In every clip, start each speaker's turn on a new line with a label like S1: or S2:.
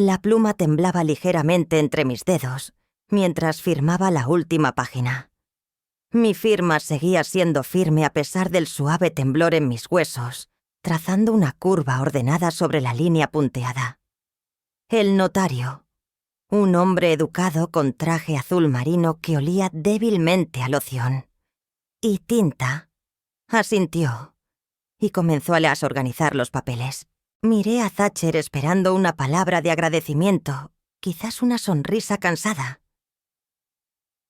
S1: La pluma temblaba ligeramente entre mis dedos mientras firmaba la última página. Mi firma seguía siendo firme a pesar del suave temblor en mis huesos, trazando una curva ordenada sobre la línea punteada. El notario, un hombre educado con traje azul marino que olía débilmente a loción. Y tinta, asintió, y comenzó a organizar los papeles. Miré a Thatcher esperando una palabra de agradecimiento, quizás una sonrisa cansada.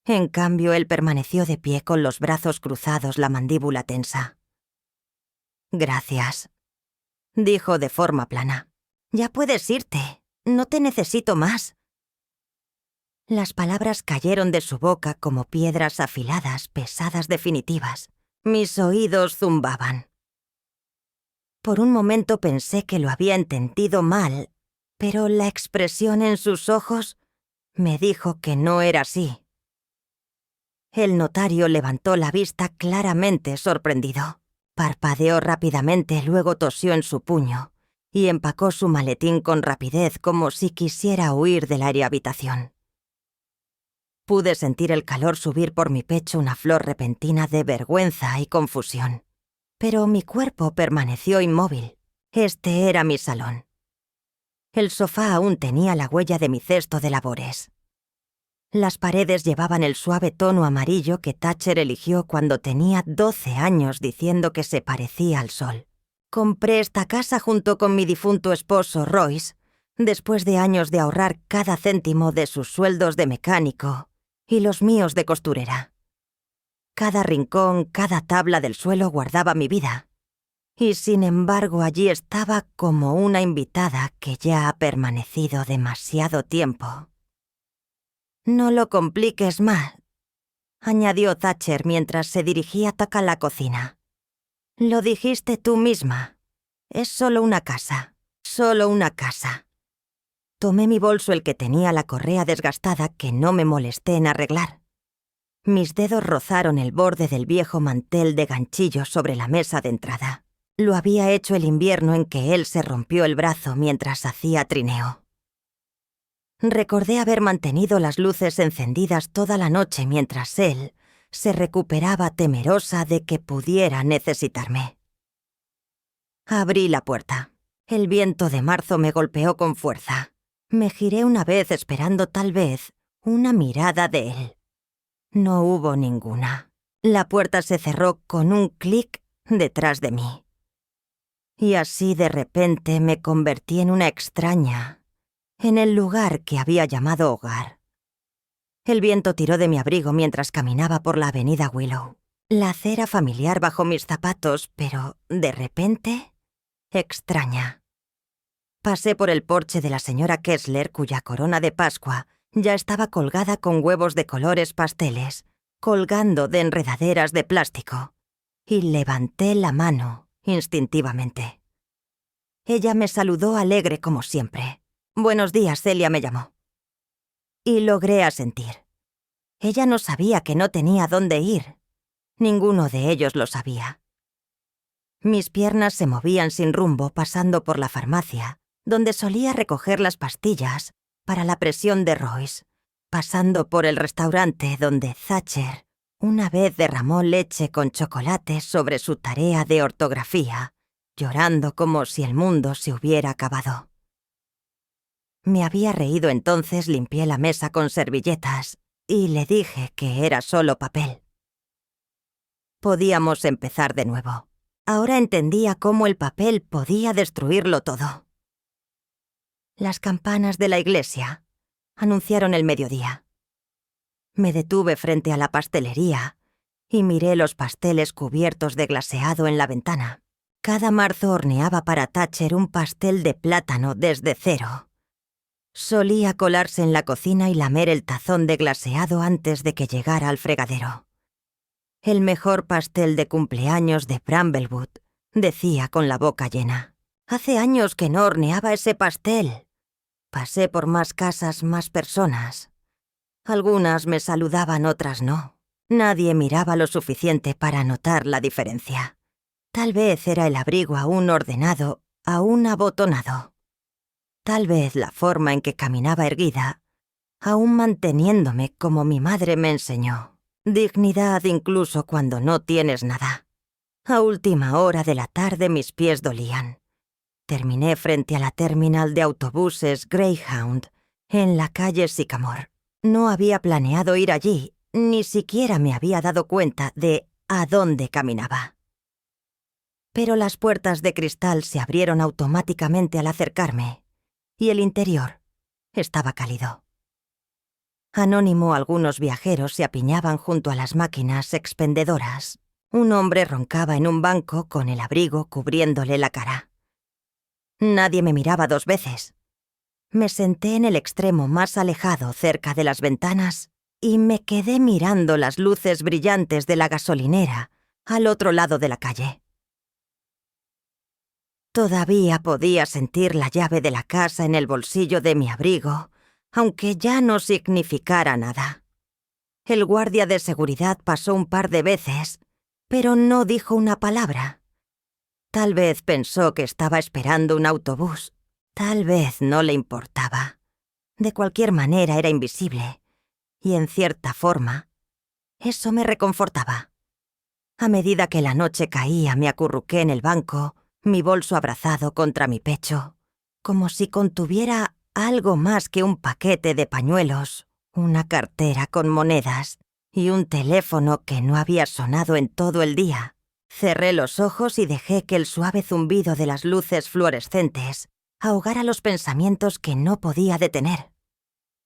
S1: En cambio, él permaneció de pie con los brazos cruzados, la mandíbula tensa. «Gracias», dijo de forma plana. «Ya puedes irte. No te necesito más». Las palabras cayeron de su boca como piedras afiladas, pesadas, definitivas. Mis oídos zumbaban. Por un momento pensé que lo había entendido mal, pero la expresión en sus ojos me dijo que no era así. El notario levantó la vista claramente sorprendido. Parpadeó rápidamente, luego tosió en su puño y empacó su maletín con rapidez como si quisiera huir de la habitación. Pude sentir el calor subir por mi pecho, una flor repentina de vergüenza y confusión. Pero mi cuerpo permaneció inmóvil. Este era mi salón. El sofá aún tenía la huella de mi cesto de labores. Las paredes llevaban el suave tono amarillo que Thatcher eligió cuando tenía 12 años, diciendo que se parecía al sol. Compré esta casa junto con mi difunto esposo, Royce, después de años de ahorrar cada céntimo de sus sueldos de mecánico y los míos de costurera. Cada rincón, cada tabla del suelo guardaba mi vida. Y sin embargo allí estaba como una invitada que ya ha permanecido demasiado tiempo. «No lo compliques más», añadió Thatcher mientras se dirigía a la cocina. «Lo dijiste tú misma. Es solo una casa, solo una casa». Tomé mi bolso, el que tenía la correa desgastada, que no me molesté en arreglar. Mis dedos rozaron el borde del viejo mantel de ganchillos sobre la mesa de entrada. Lo había hecho el invierno en que él se rompió el brazo mientras hacía trineo. Recordé haber mantenido las luces encendidas toda la noche mientras él se recuperaba, temerosa de que pudiera necesitarme. Abrí la puerta. El viento de marzo me golpeó con fuerza. Me giré una vez esperando tal vez una mirada de él. No hubo ninguna. La puerta se cerró con un clic detrás de mí. Y así de repente me convertí en una extraña en el lugar que había llamado hogar. El viento tiró de mi abrigo mientras caminaba por la avenida Willow. La acera familiar bajo mis zapatos, pero, de repente, extraña. Pasé por el porche de la señora Kessler, cuya corona de Pascua ya estaba colgada con huevos de colores pasteles, colgando de enredaderas de plástico, y levanté la mano instintivamente. Ella me saludó alegre como siempre. «Buenos días, Celia», me llamó. Y logré asentir. Ella no sabía que no tenía dónde ir. Ninguno de ellos lo sabía. Mis piernas se movían sin rumbo, pasando por la farmacia, donde solía recoger las pastillas para la presión de Royce, pasando por el restaurante donde Thatcher una vez derramó leche con chocolate sobre su tarea de ortografía, llorando como si el mundo se hubiera acabado. Me había reído entonces, limpié la mesa con servilletas y le dije que era solo papel. Podíamos empezar de nuevo. Ahora entendía cómo el papel podía destruirlo todo. Las campanas de la iglesia anunciaron el mediodía. Me detuve frente a la pastelería y miré los pasteles cubiertos de glaseado en la ventana. Cada marzo horneaba para Thatcher un pastel de plátano desde cero. Solía colarse en la cocina y lamer el tazón de glaseado antes de que llegara al fregadero. «El mejor pastel de cumpleaños de Bramblewood», decía con la boca llena. «Hace años que no horneaba ese pastel». Pasé por más casas, más personas. Algunas me saludaban, otras no. Nadie miraba lo suficiente para notar la diferencia. Tal vez era el abrigo aún ordenado, aún abotonado. tal vez la forma en que caminaba erguida, aún manteniéndome como mi madre me enseñó. Dignidad incluso cuando no tienes nada. A última hora de la tarde mis pies dolían. Terminé frente a la terminal de autobuses Greyhound, en la calle Sycamore. No había planeado ir allí, ni siquiera me había dado cuenta de a dónde caminaba. Pero las puertas de cristal se abrieron automáticamente al acercarme, y el interior estaba cálido. Anónimo, algunos viajeros se apiñaban junto a las máquinas expendedoras. Un hombre roncaba en un banco con el abrigo cubriéndole la cara. Nadie me miraba dos veces. Me senté en el extremo más alejado, cerca de las ventanas, y me quedé mirando las luces brillantes de la gasolinera al otro lado de la calle. Todavía podía sentir la llave de la casa en el bolsillo de mi abrigo, aunque ya no significara nada. El guardia de seguridad pasó un par de veces, pero no dijo una palabra. Tal vez pensó que estaba esperando un autobús. Tal vez no le importaba. De cualquier manera era invisible, y en cierta forma, eso me reconfortaba. A medida que la noche caía, me acurruqué en el banco, mi bolso abrazado contra mi pecho, como si contuviera algo más que un paquete de pañuelos, una cartera con monedas y un teléfono que no había sonado en todo el día. Cerré los ojos y dejé que el suave zumbido de las luces fluorescentes ahogara los pensamientos que no podía detener.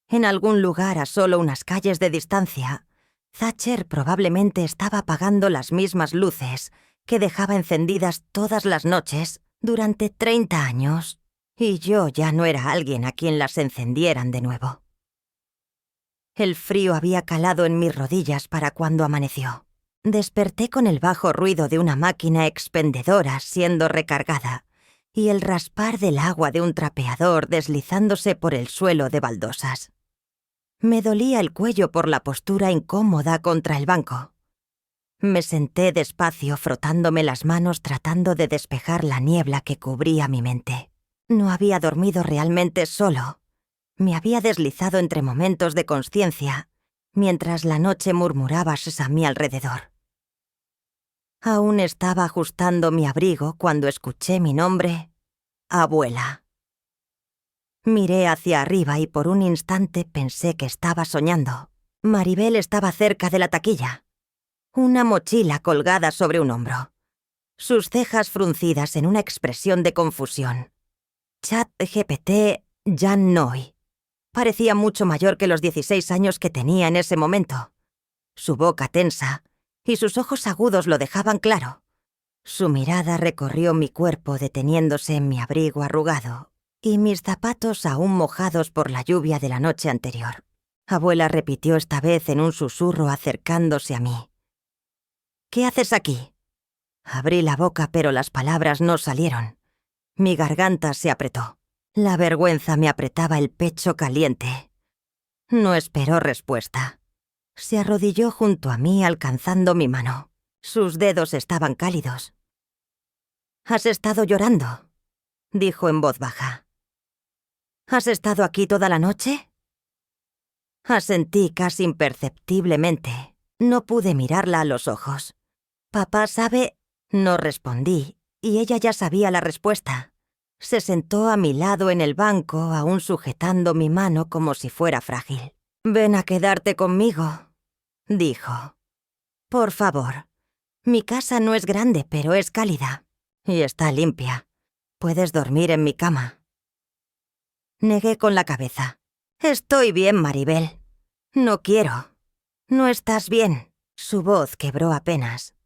S1: En algún lugar a solo unas calles de distancia, Thatcher probablemente estaba apagando las mismas luces que dejaba encendidas todas las noches durante 30 años, y yo ya no era alguien a quien las encendieran de nuevo. El frío había calado en mis rodillas para cuando amaneció. Desperté con el bajo ruido de una máquina expendedora siendo recargada y el raspar del agua de un trapeador deslizándose por el suelo de baldosas. Me dolía el cuello por la postura incómoda contra el banco. Me senté despacio frotándome las manos tratando de despejar la niebla que cubría mi mente. No había dormido realmente solo. Me había deslizado entre momentos de consciencia, mientras la noche murmuraba a mi alrededor. Aún estaba ajustando mi abrigo cuando escuché mi nombre: abuela. Miré hacia arriba y por un instante pensé que estaba soñando. Maribel estaba cerca de la taquilla, una mochila colgada sobre un hombro, sus cejas fruncidas en una expresión de confusión. ChatGPT Jan Noy. Parecía mucho mayor que los 16 años que tenía en ese momento. Su boca tensa y sus ojos agudos lo dejaban claro. Su mirada recorrió mi cuerpo deteniéndose en mi abrigo arrugado y mis zapatos aún mojados por la lluvia de la noche anterior. Abuela repitió esta vez en un susurro acercándose a mí. ¿Qué haces aquí? Abrí la boca, pero las palabras no salieron. Mi garganta se apretó. La vergüenza me apretaba el pecho caliente. No esperó respuesta. Se arrodilló junto a mí alcanzando mi mano. Sus dedos estaban cálidos. «¿Has estado llorando?», dijo en voz baja. «¿Has estado aquí toda la noche?». Asentí casi imperceptiblemente. No pude mirarla a los ojos. «¿Papá sabe?». No respondí, y ella ya sabía la respuesta. Se sentó a mi lado en el banco, aún sujetando mi mano como si fuera frágil. «Ven a quedarte conmigo», dijo. «Por favor. Mi casa no es grande, pero es cálida. Y está limpia. Puedes dormir en mi cama». Negué con la cabeza. «Estoy bien, Maribel. No quiero». «No estás bien». Su voz quebró apenas.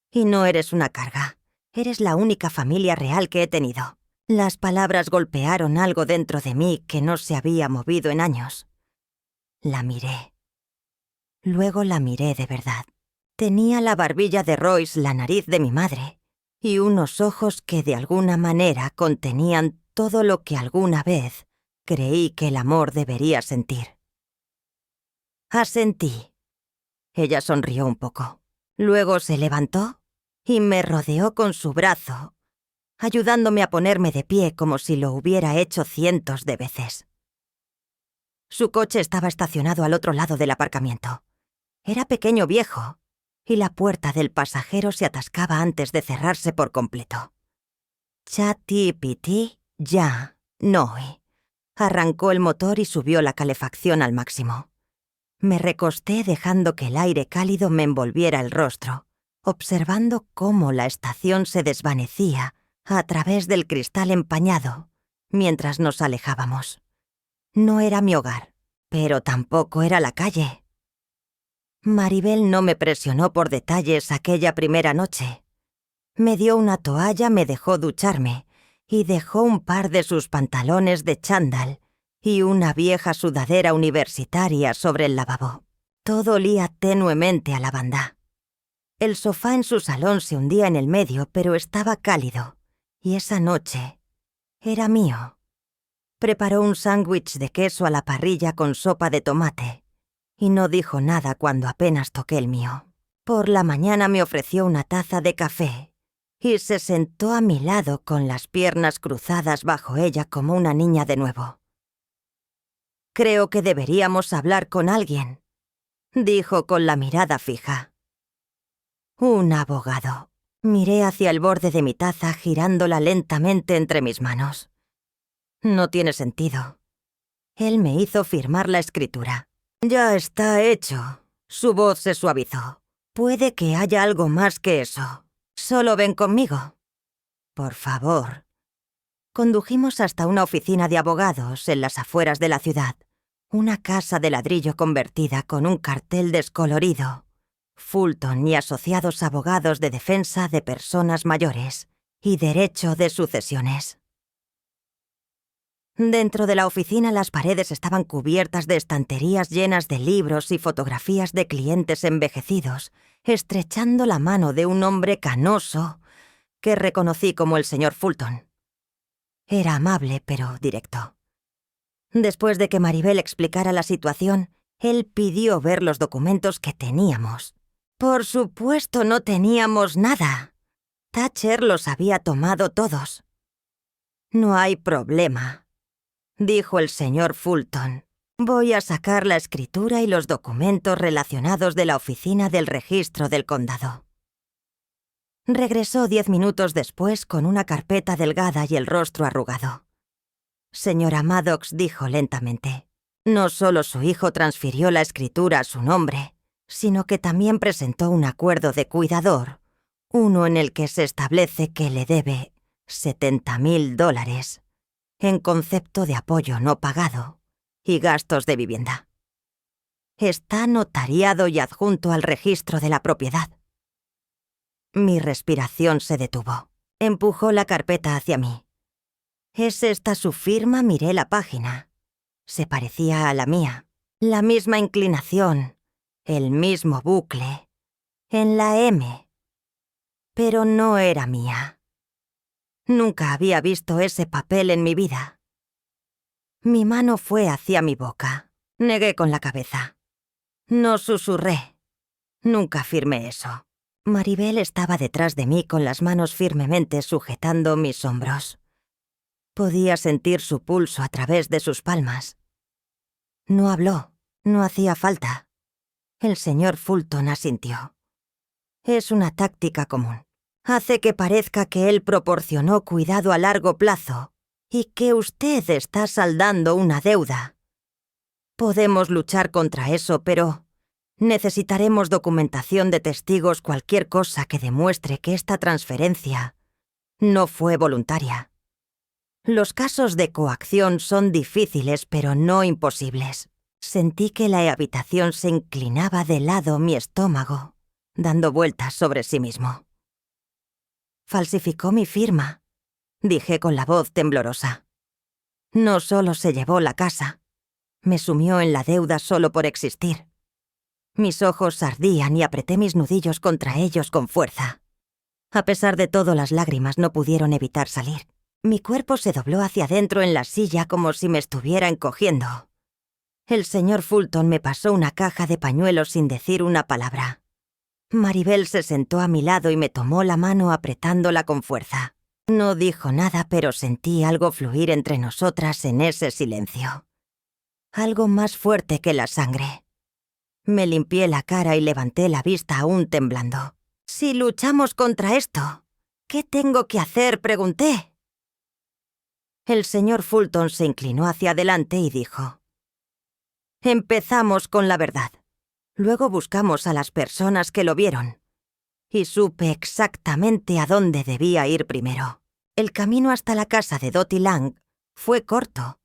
S1: «Y no eres una carga. Eres la única familia real que he tenido». Las palabras golpearon algo dentro de mí que no se había movido en años. La miré. Luego la miré de verdad. Tenía la barbilla de Royce, la nariz de mi madre, y unos ojos que de alguna manera contenían todo lo que alguna vez creí que el amor debería sentir. Asentí. Ella sonrió un poco. Luego se levantó y me rodeó con su brazo, ayudándome a ponerme de pie como si lo hubiera hecho cientos de veces. Su coche estaba estacionado al otro lado del aparcamiento. Era pequeño viejo, y la puerta del pasajero se atascaba antes de cerrarse por completo. Chatipiti, ya, noi. Arrancó el motor y subió la calefacción al máximo. Me recosté dejando que el aire cálido me envolviera el rostro, observando cómo la estación se desvanecía a través del cristal empañado mientras nos alejábamos. No era mi hogar, pero tampoco era la calle. Maribel no me presionó por detalles aquella primera noche. Me dio una toalla, me dejó ducharme y dejó un par de sus pantalones de chándal y una vieja sudadera universitaria sobre el lavabo. Todo olía tenuemente a lavanda. El sofá en su salón se hundía en el medio, pero estaba cálido, y esa noche era mío. Preparó un sándwich de queso a la parrilla con sopa de tomate, y no dijo nada cuando apenas toqué el mío. Por la mañana me ofreció una taza de café, y se sentó a mi lado con las piernas cruzadas bajo ella como una niña de nuevo. «Creo que deberíamos hablar con alguien», dijo con la mirada fija. «Un abogado». Miré hacia el borde de mi taza girándola lentamente entre mis manos. «No tiene sentido». Él me hizo firmar la escritura. «Ya está hecho». Su voz se suavizó. «Puede que haya algo más que eso. Solo ven conmigo». «Por favor». Condujimos hasta una oficina de abogados en las afueras de la ciudad. Una casa de ladrillo convertida con un cartel descolorido. Fulton y asociados abogados de defensa de personas mayores y derecho de sucesiones. Dentro de la oficina las paredes estaban cubiertas de estanterías llenas de libros y fotografías de clientes envejecidos, estrechando la mano de un hombre canoso que reconocí como el señor Fulton. Era amable, pero directo. Después de que Maribel explicara la situación, él pidió ver los documentos que teníamos. Por supuesto, no teníamos nada. Thatcher los había tomado todos. «No hay problema», dijo el señor Fulton. «Voy a sacar la escritura y los documentos relacionados de la oficina del registro del condado». Regresó 10 minutos después con una carpeta delgada y el rostro arrugado. «Señora Maddox», dijo lentamente, «no solo su hijo transfirió la escritura a su nombre, sino que también presentó un acuerdo de cuidador, uno en el que se establece que le debe $70,000 en concepto de apoyo no pagado y gastos de vivienda. Está notariado y adjunto al registro de la propiedad». Mi respiración se detuvo. Empujó la carpeta hacia mí. «¿Es esta su firma?». Miré la página. Se parecía a la mía. La misma inclinación, el mismo bucle, en la M. Pero no era mía. Nunca había visto ese papel en mi vida. Mi mano fue hacia mi boca. Negué con la cabeza. No susurré. Nunca firmé eso. Maribel estaba detrás de mí con las manos firmemente sujetando mis hombros. Podía sentir su pulso a través de sus palmas. No habló, no hacía falta. El señor Fulton asintió. «Es una táctica común. Hace que parezca que él proporcionó cuidado a largo plazo y que usted está saldando una deuda. Podemos luchar contra eso, pero necesitaremos documentación de testigos, cualquier cosa que demuestre que esta transferencia no fue voluntaria. Los casos de coacción son difíciles, pero no imposibles». Sentí que la habitación se inclinaba de lado mi estómago, dando vueltas sobre sí mismo. «Falsificó mi firma», dije con la voz temblorosa. «No solo se llevó la casa, me sumió en la deuda solo por existir». Mis ojos ardían y apreté mis nudillos contra ellos con fuerza. A pesar de todo, las lágrimas no pudieron evitar salir. Mi cuerpo se dobló hacia adentro en la silla como si me estuviera encogiendo. El señor Fulton me pasó una caja de pañuelos sin decir una palabra. Maribel se sentó a mi lado y me tomó la mano apretándola con fuerza. No dijo nada, pero sentí algo fluir entre nosotras en ese silencio. Algo más fuerte que la sangre. Me limpié la cara y levanté la vista aún temblando. «Si luchamos contra esto, ¿qué tengo que hacer?», pregunté. El señor Fulton se inclinó hacia adelante y dijo: «Empezamos con la verdad. Luego buscamos a las personas que lo vieron. Y supe exactamente a dónde debía ir primero. El camino hasta la casa de Dottie Lang fue corto,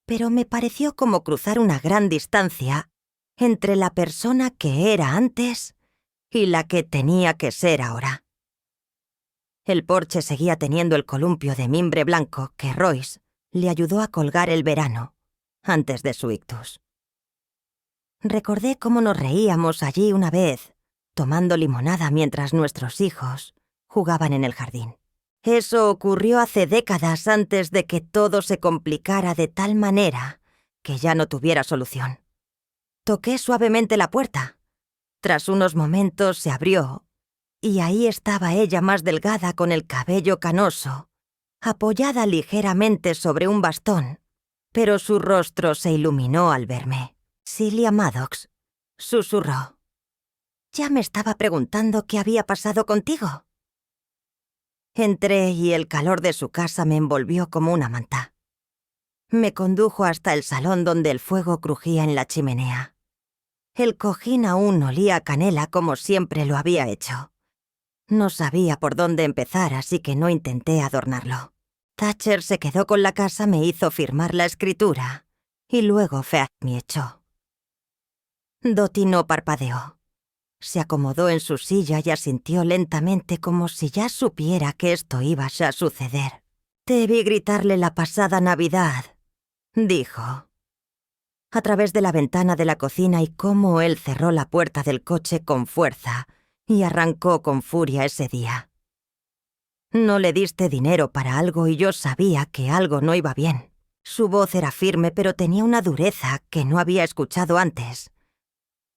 S1: pero me pareció como cruzar una gran distancia entre la persona que era antes y la que tenía que ser ahora». El porche seguía teniendo el columpio de mimbre blanco que Royce le ayudó a colgar el verano, antes de su ictus. Recordé cómo nos reíamos allí una vez, tomando limonada mientras nuestros hijos jugaban en el jardín. Eso ocurrió hace décadas antes de que todo se complicara de tal manera que ya no tuviera solución. Toqué suavemente la puerta. Tras unos momentos se abrió, y ahí estaba ella más delgada con el cabello canoso, apoyada ligeramente sobre un bastón, pero su rostro se iluminó al verme. «Celia Maddox», susurró. «Ya me estaba preguntando qué había pasado contigo». Entré y el calor de su casa me envolvió como una manta. Me condujo hasta el salón donde el fuego crujía en la chimenea. El cojín aún olía a canela como siempre lo había hecho. No sabía por dónde empezar, así que no intenté adornarlo. Thatcher se quedó con la casa, me hizo firmar la escritura y luego Feaz me echó. Dottie no parpadeó. Se acomodó en su silla y asintió lentamente como si ya supiera que esto iba a suceder. «Te vi gritarle la pasada Navidad», dijo, a través de la ventana de la cocina, y cómo él cerró la puerta del coche con fuerza y arrancó con furia ese día. «No le diste dinero para algo y yo sabía que algo no iba bien». Su voz era firme, pero tenía una dureza que no había escuchado antes.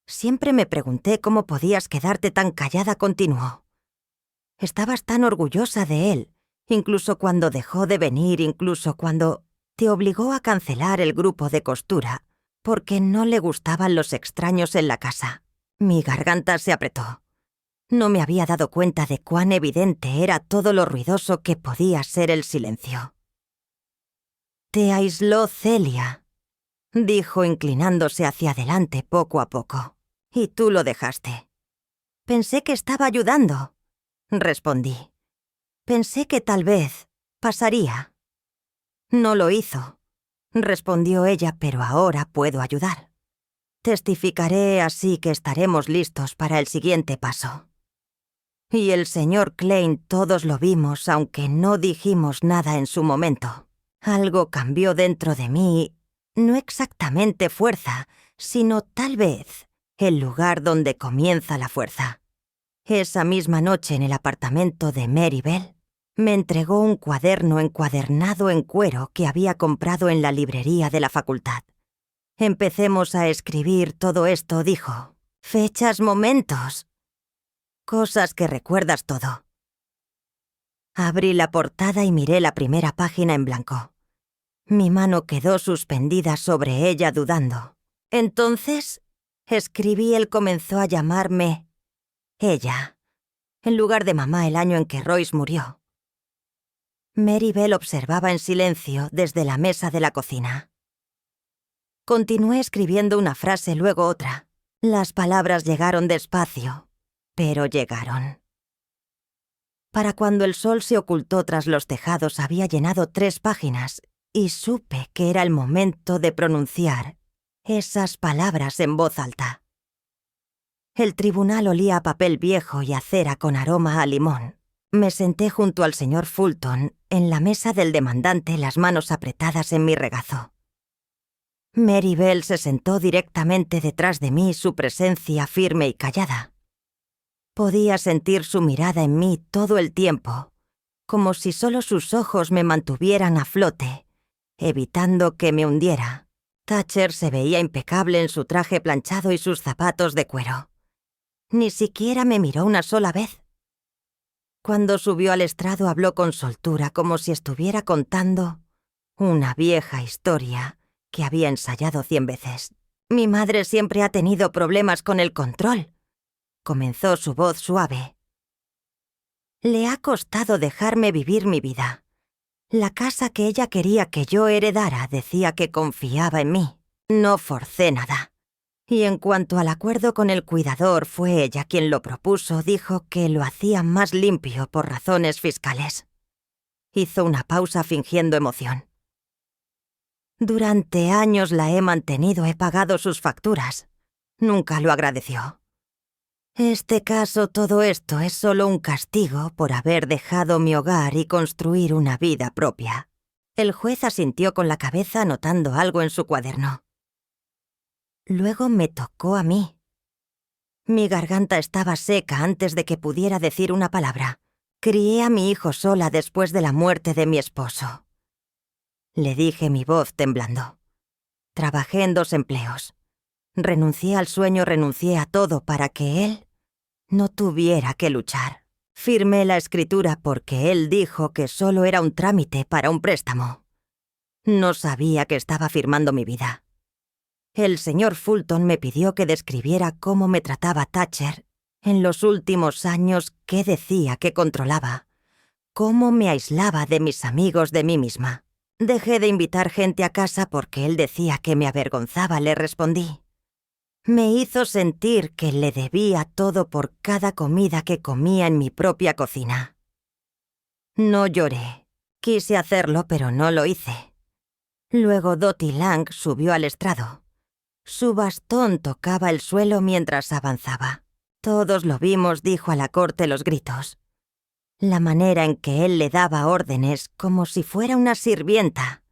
S1: «Siempre me pregunté cómo podías quedarte tan callada», continuó. «Estabas tan orgullosa de él, incluso cuando dejó de venir, incluso cuando te obligó a cancelar el grupo de costura, porque no le gustaban los extraños en la casa». Mi garganta se apretó. No me había dado cuenta de cuán evidente era todo lo ruidoso que podía ser el silencio. «Te aisló Celia», dijo inclinándose hacia adelante poco a poco. «Y tú lo dejaste». «Pensé que estaba ayudando», respondí. «Pensé que tal vez pasaría». «No lo hizo», respondió ella, «pero ahora puedo ayudar. Testificaré, así que estaremos listos para el siguiente paso». Y el señor Klein, todos lo vimos, aunque no dijimos nada en su momento. Algo cambió dentro de mí, no exactamente fuerza, sino tal vez el lugar donde comienza la fuerza. Esa misma noche en el apartamento de Mary Bell, me entregó un cuaderno encuadernado en cuero que había comprado en la librería de la facultad. «Empecemos a escribir todo esto», dijo. «Fechas, momentos. Cosas que recuerdas todo». Abrí la portada y miré la primera página en blanco. Mi mano quedó suspendida sobre ella dudando. Entonces, escribí, él comenzó a llamarme ella, en lugar de mamá, el año en que Royce murió. Mary Bell observaba en silencio desde la mesa de la cocina. Continué escribiendo una frase, luego otra. Las palabras llegaron despacio, pero llegaron. Para cuando el sol se ocultó tras los tejados había llenado 3 páginas y supe que era el momento de pronunciar esas palabras en voz alta. El tribunal olía a papel viejo y a cera con aroma a limón. Me senté junto al señor Fulton en la mesa del demandante, las manos apretadas en mi regazo. Mary Bell se sentó directamente detrás de mí, su presencia firme y callada. Podía sentir su mirada en mí todo el tiempo, como si solo sus ojos me mantuvieran a flote, evitando que me hundiera. Thatcher se veía impecable en su traje planchado y sus zapatos de cuero. Ni siquiera me miró una sola vez. Cuando subió al estrado habló con soltura, como si estuviera contando una vieja historia que había ensayado 100 veces. Mi madre siempre ha tenido problemas con el control. Comenzó su voz suave. Le ha costado dejarme vivir mi vida. La casa que ella quería que yo heredara decía que confiaba en mí. No forcé nada. Y en cuanto al acuerdo con el cuidador, fue ella quien lo propuso. Dijo que lo hacía más limpio por razones fiscales. Hizo una pausa fingiendo emoción. Durante años la he mantenido, he pagado sus facturas. Nunca lo agradeció. Todo esto es solo un castigo por haber dejado mi hogar y construir una vida propia. El juez asintió con la cabeza anotando algo en su cuaderno. Luego me tocó a mí. Mi garganta estaba seca antes de que pudiera decir una palabra. Crié a mi hijo sola después de la muerte de mi esposo. Le dije, mi voz temblando. Trabajé en 2 empleos. Renuncié al sueño, renuncié a todo para que él no tuviera que luchar. Firmé la escritura porque él dijo que solo era un trámite para un préstamo. No sabía que estaba firmando mi vida. El señor Fulton me pidió que describiera cómo me trataba Thatcher en los últimos años, qué decía que controlaba, cómo me aislaba de mis amigos, de mí misma. Dejé de invitar gente a casa porque él decía que me avergonzaba, le respondí. Me hizo sentir que le debía todo por cada comida que comía en mi propia cocina. No lloré. Quise hacerlo, pero no lo hice. Luego Dottie Lang subió al estrado. Su bastón tocaba el suelo mientras avanzaba. Todos lo vimos, dijo a la corte los gritos. La manera en que él le daba órdenes como si fuera una sirvienta.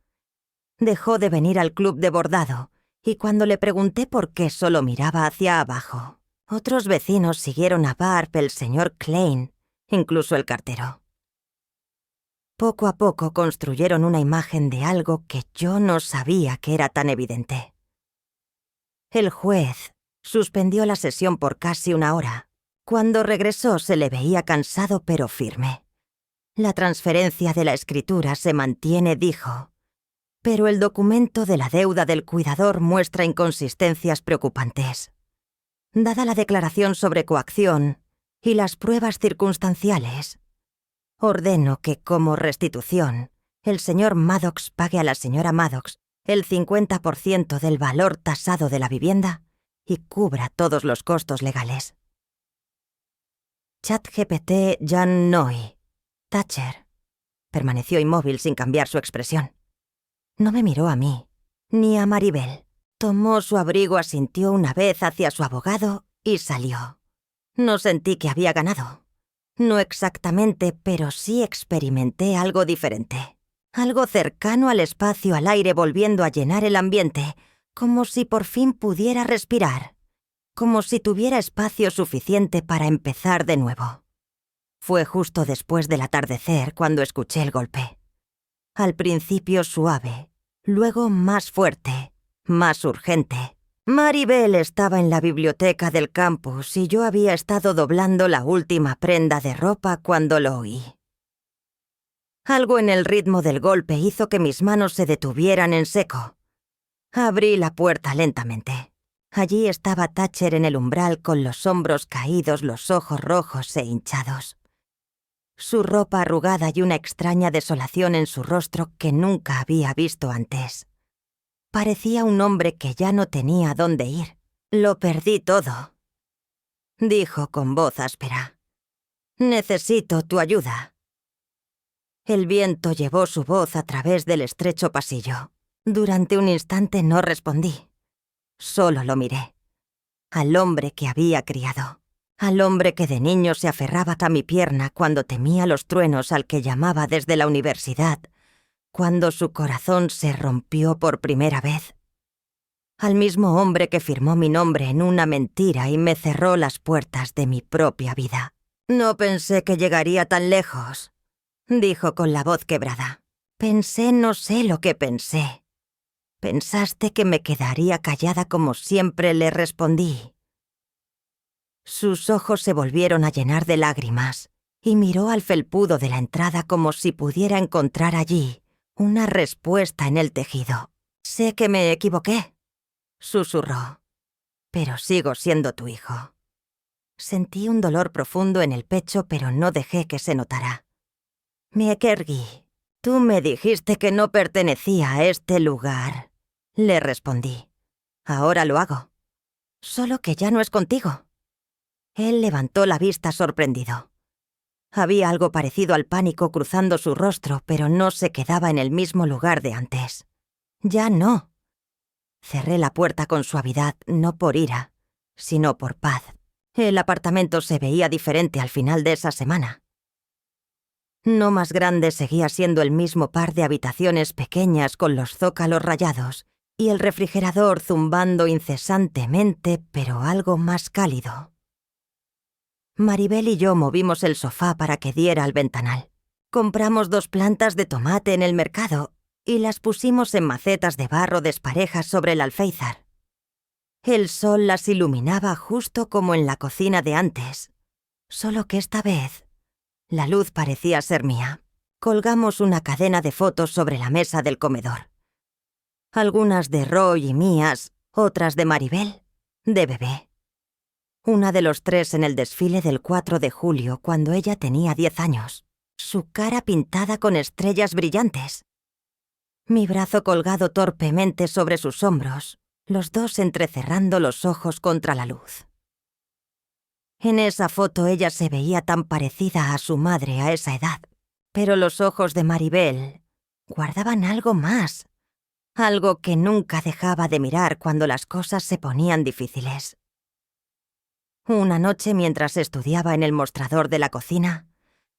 S1: Dejó de venir al club de bordado. Y cuando le pregunté por qué solo miraba hacia abajo, otros vecinos siguieron a Barb, el señor Klein, incluso el cartero. Poco a poco construyeron una imagen de algo que yo no sabía que era tan evidente. El juez suspendió la sesión por casi 1 hora. Cuando regresó se le veía cansado pero firme. La transferencia de la escritura se mantiene, dijo. Pero el documento de la deuda del cuidador muestra inconsistencias preocupantes. Dada la declaración sobre coacción y las pruebas circunstanciales, ordeno que, como restitución, el señor Maddox pague a la señora Maddox el 50% del valor tasado de la vivienda y cubra todos los costos legales. ChatGPT Jan Noy. Thatcher. Permaneció inmóvil sin cambiar su expresión. No me miró a mí, ni a Maribel. Tomó su abrigo, asintió una vez hacia su abogado y salió. No sentí que había ganado. No exactamente, pero sí experimenté algo diferente. Algo cercano al espacio, al aire, volviendo a llenar el ambiente, como si por fin pudiera respirar, como si tuviera espacio suficiente para empezar de nuevo. Fue justo después del atardecer cuando escuché el golpe. Al principio suave, luego más fuerte, más urgente. Maribel estaba en la biblioteca del campus y yo había estado doblando la última prenda de ropa cuando lo oí. Algo en el ritmo del golpe hizo que mis manos se detuvieran en seco. Abrí la puerta lentamente. Allí estaba Thatcher en el umbral con los hombros caídos, los ojos rojos e hinchados. Su ropa arrugada y una extraña desolación en su rostro que nunca había visto antes. Parecía un hombre que ya no tenía dónde ir. Lo perdí todo, dijo con voz áspera. Necesito tu ayuda. El viento llevó su voz a través del estrecho pasillo. Durante un instante no respondí. Solo lo miré. Al hombre que había criado. Al hombre que de niño se aferraba a mi pierna cuando temía los truenos, al que llamaba desde la universidad, cuando su corazón se rompió por primera vez. Al mismo hombre que firmó mi nombre en una mentira y me cerró las puertas de mi propia vida. No pensé que llegaría tan lejos, dijo con la voz quebrada. Pensé, no sé lo que pensé. Pensaste que me quedaría callada como siempre, le respondí. Sus ojos se volvieron a llenar de lágrimas y miró al felpudo de la entrada como si pudiera encontrar allí una respuesta en el tejido. «Sé que me equivoqué», susurró, «pero sigo siendo tu hijo». Sentí un dolor profundo en el pecho, pero no dejé que se notara. «Me erguí. Tú me dijiste que no pertenecía a este lugar», le respondí. «Ahora lo hago. Solo que ya no es contigo». Él levantó la vista sorprendido. Había algo parecido al pánico cruzando su rostro, pero no se quedaba en el mismo lugar de antes. «Ya no». Cerré la puerta con suavidad, no por ira, sino por paz. El apartamento se veía diferente al final de esa semana. No más grande, seguía siendo el mismo par de habitaciones pequeñas con los zócalos rayados y el refrigerador zumbando incesantemente, pero algo más cálido. Maribel y yo movimos el sofá para que diera al ventanal. Compramos 2 plantas de tomate en el mercado y las pusimos en macetas de barro desparejas sobre el alféizar. El sol las iluminaba justo como en la cocina de antes, solo que esta vez la luz parecía ser mía. Colgamos una cadena de fotos sobre la mesa del comedor. Algunas de Roy y mías, otras de Maribel, de bebé. Una de los 3 en el desfile del 4 de julio, cuando ella tenía 10 años. Su cara pintada con estrellas brillantes. Mi brazo colgado torpemente sobre sus hombros, los 2 entrecerrando los ojos contra la luz. En esa foto ella se veía tan parecida a su madre a esa edad, pero los ojos de Maribel guardaban algo más, algo que nunca dejaba de mirar cuando las cosas se ponían difíciles. Una noche, mientras estudiaba en el mostrador de la cocina,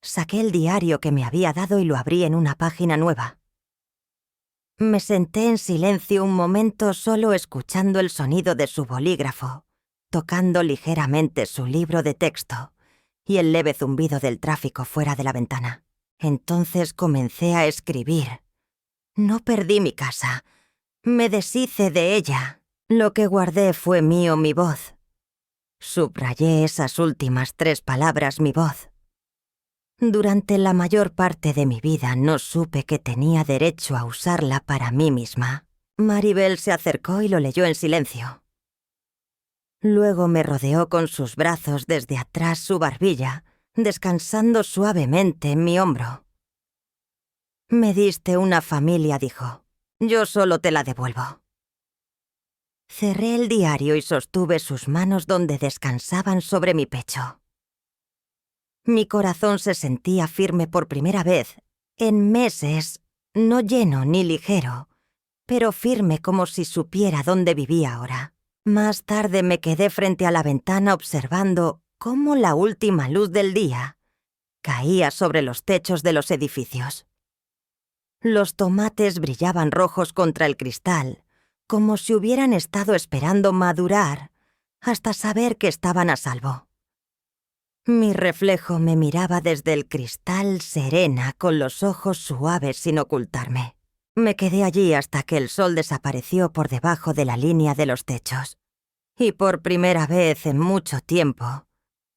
S1: saqué el diario que me había dado y lo abrí en una página nueva. Me senté en silencio un momento, solo escuchando el sonido de su bolígrafo, tocando ligeramente su libro de texto y el leve zumbido del tráfico fuera de la ventana. Entonces comencé a escribir. No perdí mi casa. Me deshice de ella. Lo que guardé fue mío, mi voz. Subrayé esas últimas 3 palabras, mi voz. Durante la mayor parte de mi vida no supe que tenía derecho a usarla para mí misma. Maribel se acercó y lo leyó en silencio. Luego me rodeó con sus brazos desde atrás su barbilla, descansando suavemente en mi hombro. «Me diste una familia», dijo. «Yo solo te la devuelvo». Cerré el diario y sostuve sus manos donde descansaban sobre mi pecho. Mi corazón se sentía firme por primera vez, en meses, no lleno ni ligero, pero firme como si supiera dónde vivía ahora. Más tarde me quedé frente a la ventana observando cómo la última luz del día caía sobre los techos de los edificios. Los tomates brillaban rojos contra el cristal, como si hubieran estado esperando madurar hasta saber que estaban a salvo. Mi reflejo me miraba desde el cristal serena, con los ojos suaves sin ocultarme. Me quedé allí hasta que el sol desapareció por debajo de la línea de los techos. Y por primera vez en mucho tiempo,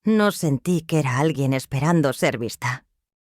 S1: no sentí que era alguien esperando ser vista.